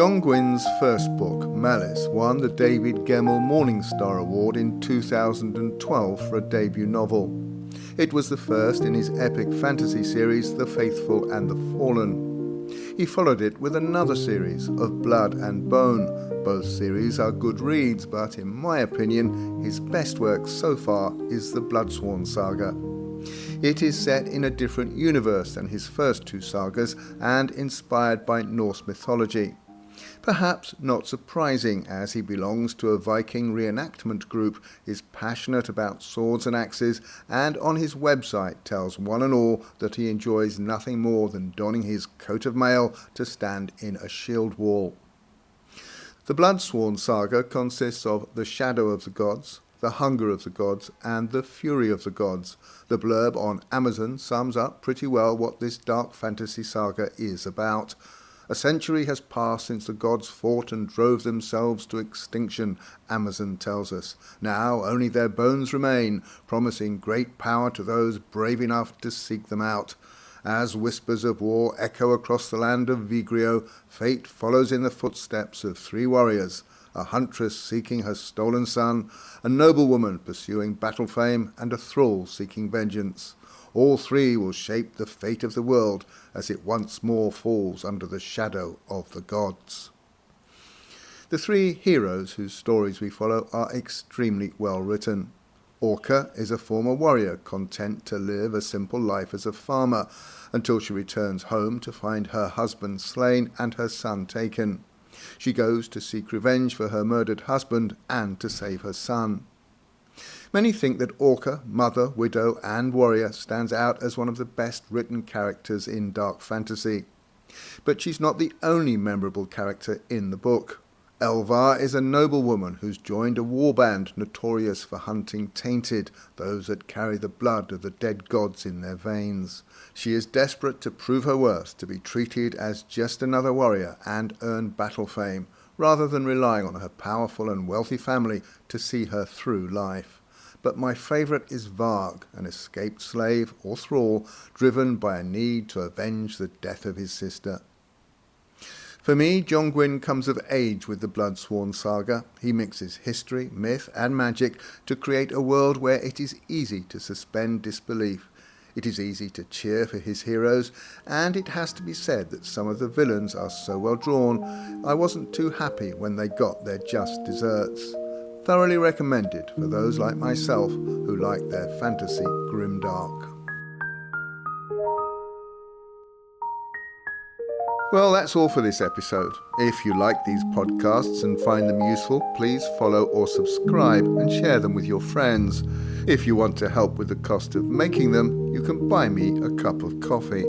John Gwynne's first book, Malice, won the David Gemmell Morningstar Award in 2012 for a debut novel. It was the first in his epic fantasy series, The Faithful and the Fallen. He followed it with another series, Of Blood and Bone. Both series are good reads, but in my opinion, his best work so far is the Bloodsworn Saga. It is set in a different universe than his first two sagas and inspired by Norse mythology. Perhaps not surprising, as he belongs to a Viking reenactment group, is passionate about swords and axes, and on his website tells one and all that he enjoys nothing more than donning his coat of mail to stand in a shield wall. The Bloodsworn Saga consists of The Shadow of the Gods, The Hunger of the Gods, and The Fury of the Gods. The blurb on Amazon sums up pretty well what this dark fantasy saga is about. A century has passed since the gods fought and drove themselves to extinction, Amazon tells us. Now only their bones remain, promising great power to those brave enough to seek them out. As whispers of war echo across the land of Vigrio, fate follows in the footsteps of three warriors, a huntress seeking her stolen son, a noblewoman pursuing battle fame, and a thrall seeking vengeance. All three will shape the fate of the world as it once more falls under the shadow of the gods. The three heroes whose stories we follow are extremely well written. Orca is a former warrior content to live a simple life as a farmer until she returns home to find her husband slain and her son taken. She goes to seek revenge for her murdered husband and to save her son. Many think that Orca, mother, widow and warrior, stands out as one of the best written characters in dark fantasy. But she's not the only memorable character in the book. Elvar is a noblewoman who's joined a warband notorious for hunting tainted, those that carry the blood of the dead gods in their veins. She is desperate to prove her worth, to be treated as just another warrior and earn battle fame, rather than relying on her powerful and wealthy family to see her through life. But my favourite is Varg, an escaped slave or thrall, driven by a need to avenge the death of his sister. For me, John Gwynne comes of age with the Bloodsworn Saga. He mixes history, myth and magic to create a world where it is easy to suspend disbelief. It is easy to cheer for his heroes, and it has to be said that some of the villains are so well drawn, I wasn't too happy when they got their just desserts. Thoroughly recommended for those like myself who like their fantasy grimdark. Well, that's all for this episode. If you like these podcasts and find them useful, please follow or subscribe and share them with your friends. If you want to help with the cost of making them, you can buy me a cup of coffee.